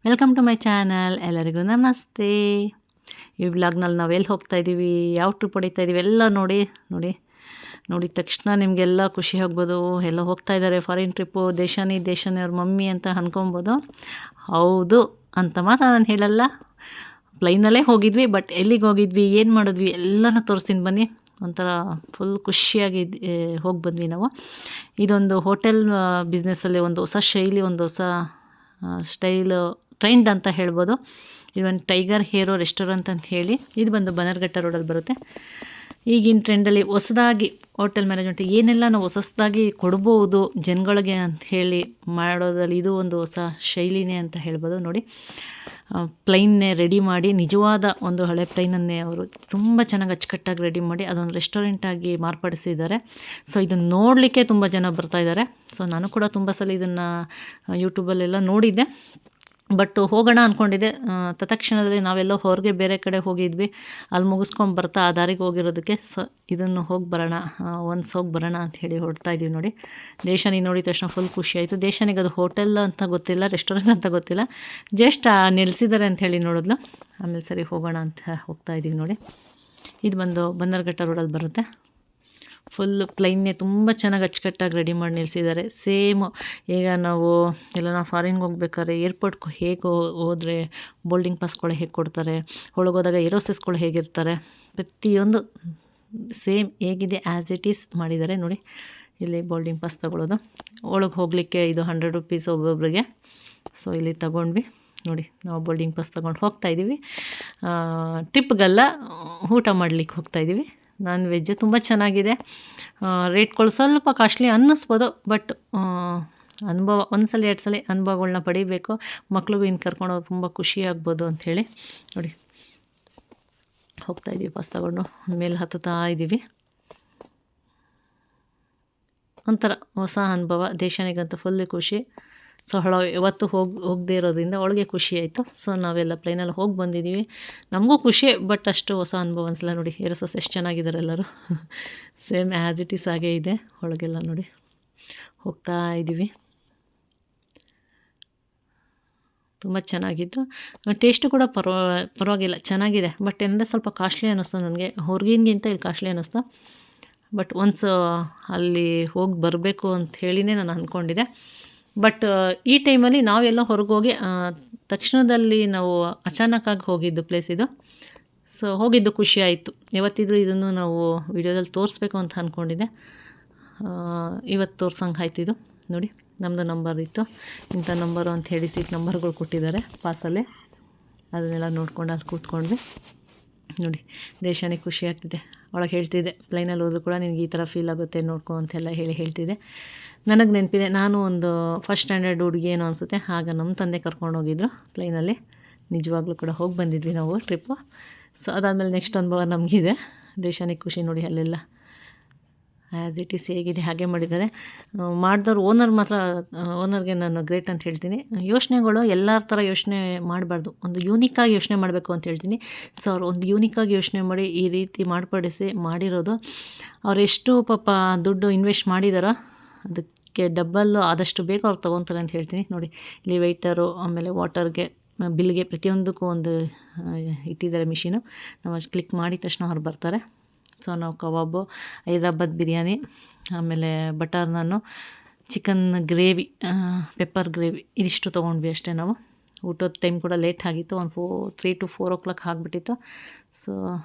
Welcome to my channel. ಎಲ್ಲರಿಗೂ ನಮಸ್ತೆ. ಈ ವ್ಲಾಗ್ನಲ್ಲಿ ನಾವು ಎಲ್ಲಿ ಹೋಗ್ತಾ ಇದ್ದೀವಿ, ಯಾವ ಟ್ರಿಪ್ ಹೊಡಿತಾ ಇದ್ದೀವಿ ಎಲ್ಲ ನೋಡಿದ ತಕ್ಷಣ ನಿಮಗೆಲ್ಲ ಖುಷಿ ಆಗ್ಬೋದು. ಎಲ್ಲ ಹೋಗ್ತಾ ಇದ್ದಾರೆ ಫಾರಿನ್ ಟ್ರಿಪ್ಪು, ದೇಶಾನಿ ಅವ್ರ ಮಮ್ಮಿ ಅಂತ ಅನ್ಕೊಬೋದು. ಹೌದು ಅಂತ ಮಾತ್ರ ನಾನು ಹೇಳಲ್ಲ. ಪ್ಲೈನಲ್ಲೇ ಹೋಗಿದ್ವಿ, ಬಟ್ ಎಲ್ಲಿಗೆ ಹೋಗಿದ್ವಿ, ಏನು ಮಾಡಿದ್ವಿ ಎಲ್ಲನೂ ತೋರಿಸ್ತೀನಿ ಬನ್ನಿ. ಒಂಥರ ಫುಲ್ ಖುಷಿಯಾಗಿ ಹೋಗಿ ಬಂದ್ವಿ ನಾವು. ಇದೊಂದು ಹೋಟೆಲ್ ಬಿಸ್ನೆಸ್ಸಲ್ಲಿ ಒಂದು ಹೊಸ ಶೈಲಿ, ಒಂದು ಹೊಸ ಸ್ಟೈಲು ಟ್ರೆಂಡ್ ಅಂತ ಹೇಳ್ಬೋದು. ಇದೊಂದು ಟೈಗರ್ ಹೇರೋ ರೆಸ್ಟೋರೆಂಟ್ ಅಂತ ಹೇಳಿ, ಇದು ಬಂದು ಬನ್ನರ್ಘಟ್ಟ ರೋಡಲ್ಲಿ ಬರುತ್ತೆ. ಈಗಿನ ಟ್ರೆಂಡಲ್ಲಿ ಹೊಸದಾಗಿ ಹೋಟೆಲ್ ಮ್ಯಾನೇಜ್ಮೆಂಟ್ ಏನೆಲ್ಲ ನಾವು ಹೊಸದಾಗಿ ಕೊಡ್ಬೋದು ಜನಗಳಿಗೆ ಅಂತ ಹೇಳಿ ಮಾಡೋದ್ರಲ್ಲಿ ಇದು ಒಂದು ಹೊಸ ಶೈಲಿನೇ ಅಂತ ಹೇಳ್ಬೋದು. ನೋಡಿ, ಪ್ಲೈನ್ನೇ ರೆಡಿ ಮಾಡಿ, ನಿಜವಾದ ಒಂದು ಹಳೆ ಪ್ಲೈನನ್ನೇ ಅವರು ತುಂಬ ಚೆನ್ನಾಗಿ ಅಚ್ಚುಕಟ್ಟಾಗಿ ರೆಡಿ ಮಾಡಿ ಅದೊಂದು ರೆಸ್ಟೋರೆಂಟಾಗಿ ಮಾರ್ಪಡಿಸಿದ್ದಾರೆ. ಸೊ ಇದನ್ನು ನೋಡಲಿಕ್ಕೆ ತುಂಬ ಜನ ಬರ್ತಾಯಿದ್ದಾರೆ. ಸೊ ನಾನು ಕೂಡ ತುಂಬ ಸಲ ಇದನ್ನು ಯೂಟ್ಯೂಬಲ್ಲೆಲ್ಲ ನೋಡಿದ್ದೆ, ಬಟ್ ಹೋಗೋಣ ಅಂದ್ಕೊಂಡಿದ್ದೆ. ತತ್ಕ್ಷಣದಲ್ಲಿ ನಾವೆಲ್ಲೋ ಹೊರಗೆ ಬೇರೆ ಕಡೆ ಹೋಗಿದ್ವಿ, ಅಲ್ಲಿ ಮುಗಿಸ್ಕೊಂಡು ಬರ್ತಾ ಆ ದಾರಿಗೆ ಹೋಗಿರೋದಕ್ಕೆ ಸೊ ಇದನ್ನು ಹೋಗಿ ಬರೋಣ, ಹೋಗಿ ಬರೋಣ ಅಂತ ಹೇಳಿ ಹೊರಡ್ತಾ ಇದ್ದೀವಿ. ನೋಡಿ, ದೇಶಾನಿ ನೋಡಿದ ತಕ್ಷಣ ಫುಲ್ ಖುಷಿ ಆಯಿತು. ದೇಶಾನಿಗೆ ಅದು ಹೋಟೆಲ್ ಅಂತ ಗೊತ್ತಿಲ್ಲ, ರೆಸ್ಟೋರೆಂಟ್ ಅಂತ ಗೊತ್ತಿಲ್ಲ, ಜಸ್ಟ್ ನಿಲ್ಲಿಸಿದ್ದಾರೆ ಅಂತ ಹೇಳಿ ನೋಡಿದ್ಲು. ಆಮೇಲೆ ಸರಿ ಹೋಗೋಣ ಅಂತ ಹೋಗ್ತಾ ಇದ್ದೀವಿ. ನೋಡಿ, ಇದು ಬಂದು ಬನ್ನರ್ಘಟ್ಟ ರೋಡಲ್ಲಿ ಬರುತ್ತೆ. ಫುಲ್ ಪ್ಲೈನ್ನೇ ತುಂಬ ಚೆನ್ನಾಗಿ ಅಚ್ಚುಕಟ್ಟಾಗಿ ರೆಡಿ ಮಾಡಿ ನಿಲ್ಲಿಸಿದ್ದಾರೆ. ಸೇಮ್ ಈಗ ನಾವು ಎಲ್ಲ ಫಾರಿನ್ಗೆ ಹೋಗ್ಬೇಕಾದ್ರೆ ಏರ್ಪೋರ್ಟ್ಗೆ ಹೇಗೆ ಹೋದರೆ ಬೋರ್ಡಿಂಗ್ ಪಾಸ್ಗಳು ಹೇಗೆ ಕೊಡ್ತಾರೆ, ಒಳಗೋದಾಗ ಏರೋಸೆಸ್ಗಳು ಹೇಗಿರ್ತಾರೆ, ಪ್ರತಿಯೊಂದು ಸೇಮ್ ಹೇಗಿದೆ ಆ್ಯಸ್ ಇಟ್ ಈಸ್ ಮಾಡಿದ್ದಾರೆ. ನೋಡಿ, ಇಲ್ಲಿ ಬೋರ್ಡಿಂಗ್ ಪಾಸ್ ತೊಗೊಳ್ಳೋದು, ಒಳಗೆ ಹೋಗಲಿಕ್ಕೆ ಇದು 100 ರೂಪೀಸ್ ಒಬ್ಬೊಬ್ರಿಗೆ. ಸೊ ಇಲ್ಲಿ ತಗೊಂಡ್ವಿ. ನೋಡಿ, ನಾವು ಬೋರ್ಡಿಂಗ್ ಪಾಸ್ ತೊಗೊಂಡು ಹೋಗ್ತಾಯಿದ್ದೀವಿ. ಟ್ರಿಪ್ಗೆಲ್ಲ ಊಟ ಮಾಡಲಿಕ್ಕೆ ಹೋಗ್ತಾಯಿದ್ದೀವಿ. ನಾನ್ ವೆಜ್ ತುಂಬ ಚೆನ್ನಾಗಿದೆ. ರೇಟ್ಗಳು ಸ್ವಲ್ಪ ಕಾಸ್ಟ್ಲಿ ಅನ್ನಿಸ್ಬೋದು, ಬಟ್ ಅನುಭವ ಒಂದು ಸಲ 2 ಸಲ ಅನುಭವಗಳನ್ನ ಪಡಿಬೇಕು. ಮಕ್ಳಿಗೂ ಇನ್ನು ಕರ್ಕೊಂಡೋಗಿ ತುಂಬ ಖುಷಿ ಆಗ್ಬೋದು ಅಂಥೇಳಿ ನೋಡಿ ಹೋಗ್ತಾಯಿದ್ದೀವಿ. ಪಾಸ್ ತಗೊಂಡು ಮೇಲೆ ಹತ್ತುತ್ತಾ ಇದ್ದೀವಿ. ಒಂಥರ ಹೊಸ ಅನುಭವ. ದೇಶಾನಿಗಂತೂ ಫುಲ್ ಖುಷಿ. ಸೊ ಇವತ್ತು ಹೋಗದೇ ಇರೋದ್ರಿಂದ ಅವಳಿಗೆ ಖುಷಿ ಆಯಿತು. ಸೊ ನಾವೆಲ್ಲ ಪ್ಲೈನಲ್ಲಿ ಹೋಗಿ ಬಂದಿದ್ದೀವಿ. ನಮಗೂ ಖುಷಿ, ಬಟ್ ಅಷ್ಟು ಹೊಸ ಅನುಭವ ಅನಿಸಲ್ಲ. ನೋಡಿ, ಏರೋಸಸ್ ಎಷ್ಟು ಚೆನ್ನಾಗಿದ್ದಾರೆ ಎಲ್ಲರೂ. ಸೇಮ್ ಆ್ಯಸ್ ಇಟ್ ಈಸ್ ಆಗೇ ಇದೆ ಒಳಗೆಲ್ಲ. ನೋಡಿ, ಹೋಗ್ತಾ ಇದ್ದೀವಿ. ತುಂಬ ಚೆನ್ನಾಗಿತ್ತು. ಟೇಸ್ಟು ಕೂಡ ಪರವಾಗಿಲ್ಲ, ಚೆನ್ನಾಗಿದೆ. ಬಟ್ ಏನಂದರೆ ಸ್ವಲ್ಪ ಕಾಸ್ಟ್ಲಿ ಅನ್ನಿಸ್ತು ನನಗೆ. ಹೊರಗಿನಗಿಂತ ಇಲ್ಲಿ ಕಾಸ್ಟ್ಲಿ ಅನ್ನಿಸ್ತು. ಬಟ್ ಒನ್ಸ್ ಅಲ್ಲಿ ಹೋಗಿ ಬರಬೇಕು ಅಂತ ಹೇಳಿನೇ ನಾನು ಅಂದ್ಕೊಂಡಿದ್ದೆ. ಬಟ್ ಈ ಟೈಮಲ್ಲಿ ನಾವೆಲ್ಲ ಹೊರಗೋಗಿ ತಕ್ಷಣದಲ್ಲಿ ನಾವು ಅಚಾನಕ್ಕಾಗಿ ಹೋಗಿದ್ದು ಪ್ಲೇಸ್ ಇದು. ಸೊ ಹೋಗಿದ್ದು ಖುಷಿ ಆಯಿತು. ಯಾವತ್ತಿದ್ರೂ ಇದನ್ನು ನಾವು ವಿಡಿಯೋದಲ್ಲಿ ತೋರಿಸ್ಬೇಕು ಅಂತ ಅಂದ್ಕೊಂಡಿದ್ದೆ. ಇವತ್ತು ತೋರ್ಸಂಗೆ ಆಯ್ತು. ಇದು ನೋಡಿ, ನಮ್ಮದು ನಂಬರ್ ಇತ್ತು, ಇಂಥ ನಂಬರು ಅಂತ ಹೇಳಿ ಸೀಟ್ ನಂಬರ್ಗಳು ಕೊಟ್ಟಿದ್ದಾರೆ ಪಾಸಲ್ಲೇ. ಅದನ್ನೆಲ್ಲ ನೋಡ್ಕೊಂಡು ಅಲ್ಲಿ ಕೂತ್ಕೊಂಡ್ವಿ. ನೋಡಿ, ದೇಶಾನಿಗೆ ಖುಷಿ ಆಗ್ತಿದೆ. ಒಳಗೆ ಹೇಳ್ತಿದ್ದೆ, ಪ್ಲೈನಲ್ಲಿ ಹೋದರೂ ಕೂಡ ನಿನಗೆ ಈ ಥರ ಫೀಲ್ ಆಗುತ್ತೆ ನೋಡ್ಕೊ ಅಂತೆಲ್ಲ ಹೇಳ್ತಿದ್ದೆ. ನನಗೆ ನೆನಪಿದೆ, ನಾನು ಒಂದು ಫಸ್ಟ್ ಸ್ಟ್ಯಾಂಡರ್ಡ್ ಹುಡುಗಿ ಏನೋ ಅನಿಸುತ್ತೆ, ಆಗ ನಮ್ಮ ತಂದೆ ಕರ್ಕೊಂಡು ಹೋಗಿದ್ರು ಪ್ಲೈನಲ್ಲಿ. ನಿಜವಾಗ್ಲೂ ಕೂಡ ಹೋಗಿ ಬಂದಿದ್ವಿ ನಾವು ಟ್ರಿಪ್ಪು. ಸೊ ಅದಾದಮೇಲೆ ನೆಕ್ಸ್ಟ್ ಅನುಭವ ನಮಗಿದೆ. ದೇಶಾನಿಗೆ ಖುಷಿ. ನೋಡಿ, ಅಲ್ಲೆಲ್ಲ ಆ್ಯಸ್ ಇಟ್ ಈಸ್ ಹೇಗಿದೆ ಹಾಗೆ ಮಾಡಿದ್ದಾರೆ. ಮಾಡಿದವ್ರು ಓನರ್ಗೆ ನಾನು ಗ್ರೇಟ್ ಅಂತ ಹೇಳ್ತೀನಿ. ಯೋಚನೆಗಳು ಎಲ್ಲರ ಥರ ಯೋಚನೆ ಮಾಡಬಾರ್ದು, ಒಂದು ಯೂನಿಕ್ಕಾಗಿ ಯೋಚನೆ ಮಾಡಬೇಕು ಅಂತ ಹೇಳ್ತೀನಿ. ಸೊ ಅವ್ರು ಒಂದು ಯೂನಿಕ್ಕಾಗಿ ಯೋಚನೆ ಮಾಡಿ ಈ ರೀತಿ ಮಾಡಿರೋದು. ಅವ್ರು ಎಷ್ಟು ಪಾಪ ದುಡ್ಡು ಇನ್ವೆಸ್ಟ್ ಮಾಡಿದಾರೋ ಅದಕ್ಕೆ ಡಬ್ಬಲ್ಲು ಆದಷ್ಟು ಬೇಗ ಅವ್ರು ತೊಗೊತಾರೆ ಅಂತ ಹೇಳ್ತೀನಿ. ನೋಡಿ, ಇಲ್ಲಿ ವೆಯ್ಟರು, ಆಮೇಲೆ ವಾಟರ್ಗೆ, ಬಿಲ್ಗೆ, ಪ್ರತಿಯೊಂದಕ್ಕೂ ಒಂದು ಇಟ್ಟಿದ್ದಾರೆ ಮಿಷಿನು. ನಾವು ಕ್ಲಿಕ್ ಮಾಡಿದ ತಕ್ಷಣ ಅವ್ರು ಬರ್ತಾರೆ. ಸೊ ನಾವು ಕಬಾಬು, ಹೈದ್ರಾಬಾದ್ ಬಿರಿಯಾನಿ, ಆಮೇಲೆ ಬಟರ್ ನಾನು, ಚಿಕನ್ ಗ್ರೇವಿ, ಪೆಪ್ಪರ್ ಗ್ರೇವಿ, ಇದಿಷ್ಟು ತೊಗೊಂಡ್ವಿ ಅಷ್ಟೇ ನಾವು. ಊಟದ ಟೈಮ್ ಕೂಡ ಲೇಟ್ ಆಗಿತ್ತು, ಒಂದು 3 to 4 o'clock ಆಗಿಬಿಟ್ಟಿತ್ತು. ಸೊ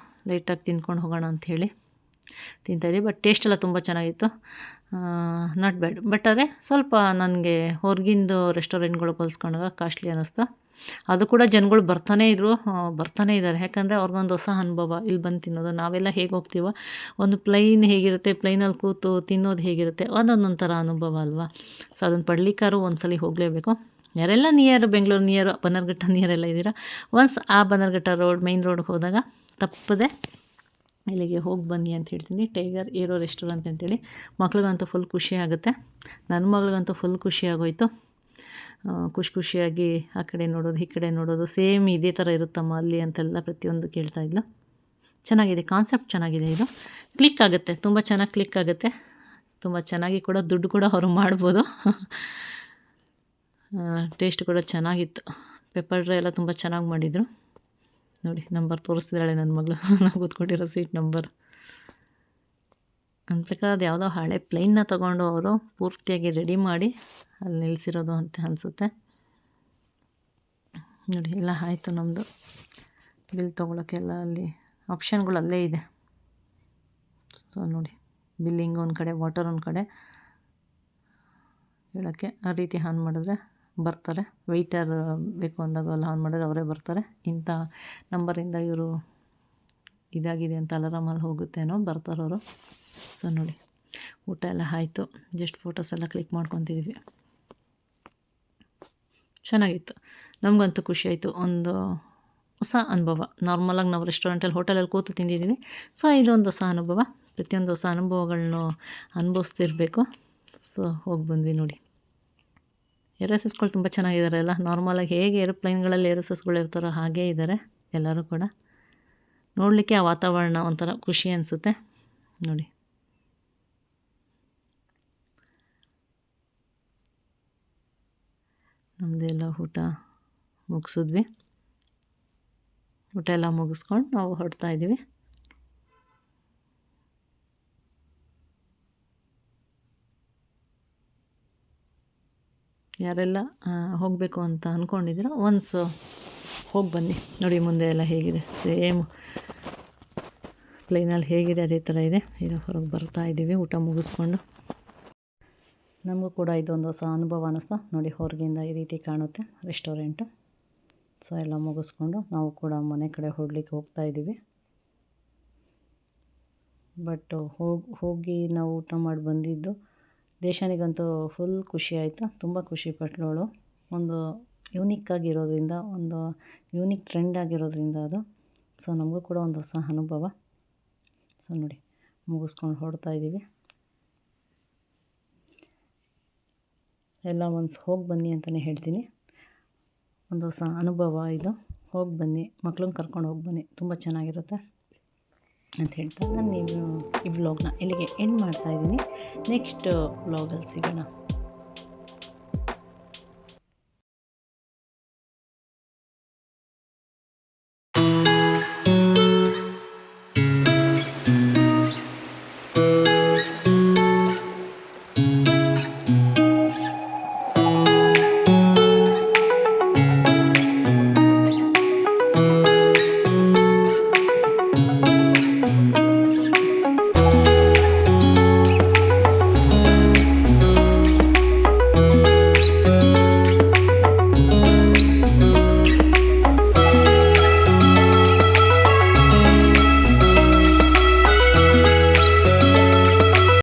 ಲೇಟಾಗಿ ತಿಂದ್ಕೊಂಡು ಹೋಗೋಣ ಅಂಥೇಳಿ ತಿಂತಾಯಿದ್ವಿ. ಬಟ್ ಟೇಸ್ಟ್ ಎಲ್ಲ ತುಂಬ ಚೆನ್ನಾಗಿತ್ತು, ನಾಟ್ ಬ್ಯಾಡ್. ಬಟ್ ಆದರೆ ಸ್ವಲ್ಪ ನನಗೆ ಹೊರಗಿಂದು ರೆಸ್ಟೋರೆಂಟ್ಗಳು ಹೋಲಿಸ್ಕೊಂಡಾಗ ಕಾಸ್ಟ್ಲಿ ಅನ್ನಿಸ್ತು. ಅದು ಕೂಡ ಜನಗಳು ಬರ್ತಾನೇ ಇದ್ದಾರೆ. ಯಾಕಂದರೆ ಅವ್ರಿಗೊಂದು ಹೊಸ ಅನುಭವ ಇಲ್ಲಿ ಬಂದು ತಿನ್ನೋದು. ನಾವೆಲ್ಲ ಹೇಗೆ ಹೋಗ್ತೀವೋ, ಒಂದು ಪ್ಲೈನ್ ಹೇಗಿರುತ್ತೆ, ಪ್ಲೈನಲ್ಲಿ ಕೂತು ತಿನ್ನೋದು ಹೇಗಿರುತ್ತೆ, ಒಂದೊಂಥರ ಅನುಭವ ಅಲ್ವಾ. ಸೊ ಅದನ್ನು ಪಡ್ಲಿಕ್ಕಾದ್ರೂ ಒಂದು ಸಲ ಹೋಗಲೇಬೇಕು. ಯಾರೆಲ್ಲ ನಿಯರ್ ಬೆಂಗಳೂರು ನಿಯರ್ ಬನ್ನರ್ಘಟ್ಟ ನಿಯರೆಲ್ಲ ಇದ್ದೀರಾ, ಒನ್ಸ್ ಆ ಬನ್ನರ್ಘಟ್ಟ ರೋಡ್ ಮೈನ್ ರೋಡ್ಗೆ ಹೋದಾಗ ತಪ್ಪದೆ ಇಲ್ಲಿಗೆ ಹೋಗಿ ಬನ್ನಿ ಅಂತ ಹೇಳ್ತೀನಿ. ಟೈಗರ್ ಏರೋ ರೆಸ್ಟೋರೆಂಟ್ ಅಂತೇಳಿ. ಮಕ್ಳಿಗಂತೂ ಫುಲ್ ಖುಷಿ ಆಗುತ್ತೆ. ನನ್ನ ಮಗಳಿಗಂತೂ ಫುಲ್ ಖುಷಿ ಆಗೋಯ್ತು. ಖುಷಿಯಾಗಿ ಆ ಕಡೆ ನೋಡೋದು, ಈ ಕಡೆ ನೋಡೋದು, ಸೇಮ್ ಇದೇ ಥರ ಇರುತ್ತಮ್ಮ ಅಲ್ಲಿ ಅಂತೆಲ್ಲ ಪ್ರತಿಯೊಂದು ಕೇಳ್ತಾಯಿದ್ಲು. ಚೆನ್ನಾಗಿದೆ, ಕಾನ್ಸೆಪ್ಟ್ ಚೆನ್ನಾಗಿದೆ. ಇದು ಕ್ಲಿಕ್ ಆಗುತ್ತೆ, ತುಂಬ ಚೆನ್ನಾಗಿ ಕ್ಲಿಕ್ ಆಗುತ್ತೆ. ತುಂಬ ಚೆನ್ನಾಗಿ ಕೂಡ ದುಡ್ಡು ಕೂಡ ಅವರು ಮಾಡ್ಬೋದು. ಟೇಸ್ಟ್ ಕೂಡ ಚೆನ್ನಾಗಿತ್ತು. ಪೆಪ್ಪರ್ ಡ್ರೈ ಎಲ್ಲ ತುಂಬ ಚೆನ್ನಾಗಿ ಮಾಡಿದರು ನೋಡಿ. ನಂಬರ್ ತೋರಿಸ್ತಿದ್ದಾಳೆ ನನ್ನ ಮಗಳು ನಾವು ಕೂತ್ಕೊಂಡಿರೋ ಸೀಟ್ ನಂಬರ್. ಅದು ಯಾವುದೋ ಹಳೆ ಪ್ಲೇನ್ನ ತೊಗೊಂಡು ಅವರು ಪೂರ್ತಿಯಾಗಿ ರೆಡಿ ಮಾಡಿ ಅಲ್ಲಿ ನಿಲ್ಲಿಸಿರೋದು ಅಂತ ಅನಿಸುತ್ತೆ ನೋಡಿ. ಎಲ್ಲ ಆಯಿತು ನಮ್ಮದು ಬಿಲ್ ತೊಗೊಳಕ್ಕೆಲ್ಲ ಅಲ್ಲಿ ಆಪ್ಷನ್ಗಳು ಅಲ್ಲೇ ಇದೆ. ಸೊ ನೋಡಿ, ಬಿಲ್ಲಿಂಗ್ ಒಂದು ಕಡೆ, ವಾಟರ್ ಒಂದು ಕಡೆ, ಹೇಳೋಕ್ಕೆ ಆ ರೀತಿ ಆನ್ ಮಾಡಿದ್ರೆ ಬರ್ತಾರೆ. ವೆಯ್ಟರ್ ಬೇಕು ಅಂದಾಗ ಅಲ್ಲಿ ಆನ್ ಮಾಡಿದ್ರೆ ಅವರೇ ಬರ್ತಾರೆ. ಇಂಥ ನಂಬರಿಂದ ಇವರು ಇದಾಗಿದೆ ಅಂತ ಅಲಾರಾಮಲ್ಲಿ ಹೋಗುತ್ತೇನೋ ಬರ್ತಾರವರು. ಸೊ ನೋಡಿ, ಊಟ ಎಲ್ಲ ಆಯಿತು. ಜಸ್ಟ್ ಫೋಟೋಸ್ ಎಲ್ಲ ಕ್ಲಿಕ್ ಮಾಡ್ಕೊತಿದ್ವಿ. ಚೆನ್ನಾಗಿತ್ತು, ನಮಗಂತೂ ಖುಷಿ ಆಯಿತು. ಒಂದು ಹೊಸ ಅನುಭವ. ನಾರ್ಮಲಾಗಿ ನಾವು ರೆಸ್ಟೋರೆಂಟಲ್ಲಿ ಹೋಟೆಲಲ್ಲಿ ಕೂತು ತಿಂದಿದ್ದೀವಿ. ಸೊ ಇದೊಂದು ಹೊಸ ಅನುಭವ. ಪ್ರತಿಯೊಂದು ಹೊಸ ಅನುಭವಗಳನ್ನೂ ಅನುಭವಿಸ್ತಿರ್ಬೇಕು. ಸೊ ಹೋಗಿ ಬಂದ್ವಿ ನೋಡಿ. ಏರೋಸಸ್ಗಳು ತುಂಬ ಚೆನ್ನಾಗಿದ್ದಾರೆ ಎಲ್ಲ. ನಾರ್ಮಲಾಗಿ ಹೇಗೆ ಏರೋಪ್ಲೈನ್ಗಳಲ್ಲಿ ಏರೋಸಸ್ಗಳು ಇರ್ತಾರೋ ಹಾಗೇ ಇದ್ದಾರೆ ಎಲ್ಲರೂ ಕೂಡ. ನೋಡಲಿಕ್ಕೆ ಆ ವಾತಾವರಣ ಒಂಥರ ಖುಷಿ ಅನಿಸುತ್ತೆ ನೋಡಿ. ನಮ್ಮದೆಲ್ಲ ಊಟ ಮುಗಿಸಿದ್ವಿ. ಊಟ ಎಲ್ಲ ಮುಗಿಸ್ಕೊಂಡು ನಾವು ಹೊರಡ್ತಾ ಇದ್ದೀವಿ. ಯಾರೆಲ್ಲ ಹೋಗಬೇಕು ಅಂತ ಅಂದ್ಕೊಂಡಿದ್ದೀರೋ ಒನ್ಸ್ ಹೋಗಿ ಬನ್ನಿ ನೋಡಿ. ಮುಂದೆ ಎಲ್ಲ ಹೇಗಿದೆ, ಸೇಮ್ ಪ್ಲೇನಲ್ಲಿ ಹೇಗಿದೆ ಅದೇ ಥರ ಇದೆ. ಇದು ಹೊರಗೆ ಬರ್ತಾ ಇದ್ದೀವಿ ಊಟ ಮುಗಿಸ್ಕೊಂಡು. ನಮಗೂ ಕೂಡ ಇದೊಂದು ಹೊಸ ಅನುಭವ ಅನ್ನಿಸ್ತಾ ನೋಡಿ. ಹೊರಗಿಂದ ಈ ರೀತಿ ಕಾಣುತ್ತೆ ರೆಸ್ಟೋರೆಂಟು. ಸೊ ಎಲ್ಲ ಮುಗಿಸ್ಕೊಂಡು ನಾವು ಕೂಡ ಮನೆ ಕಡೆ ಹೊರಡ್ಲಿಕ್ಕೆ ಹೋಗ್ತಾ ಇದ್ದೀವಿ. ಬಟ್ ಹೋಗಿ ನಾವು ಊಟ ಮಾಡಿ ಬಂದಿದ್ದು ದೇಶಾನಿಗಂತೂ ಫುಲ್ ಖುಷಿ ಆಯಿತು. ತುಂಬ ಖುಷಿಪಟ್ಟಳು. ಒಂದು ಯೂನಿಕ್ಕಾಗಿರೋದ್ರಿಂದ, ಒಂದು ಯೂನಿಕ್ ಟ್ರೆಂಡ್ ಆಗಿರೋದ್ರಿಂದ ಅದು. ಸೊ ನಮಗೂ ಕೂಡ ಒಂದು ಹೊಸ ಅನುಭವ. ಸೊ ನೋಡಿ, ಮುಗಿಸ್ಕೊಂಡು ಹೊರಡ್ತಾ ಇದ್ದೀವಿ. ಎಲ್ಲ ಒನ್ಸ್ ಹೋಗಿ ಬನ್ನಿ ಅಂತಲೇ ಹೇಳ್ತೀನಿ. ಒಂದು ಹೊಸ ಅನುಭವ ಇದು. ಹೋಗಿ ಬನ್ನಿ, ಮಕ್ಳನ್ನ ಕರ್ಕೊಂಡು ಹೋಗಿ ಬನ್ನಿ, ತುಂಬ ಚೆನ್ನಾಗಿರುತ್ತೆ ಅಂತ ಹೇಳ್ತಾ ನಾನು ಈ ವ್ಲಾಗ್ನ ಇಲ್ಲಿಗೆ ಎಂಡ್ ಮಾಡ್ತಾಯಿದ್ದೀನಿ. ನೆಕ್ಸ್ಟ್ ವ್ಲಾಗಲ್ಲಿ ಸಿಗೋಣ.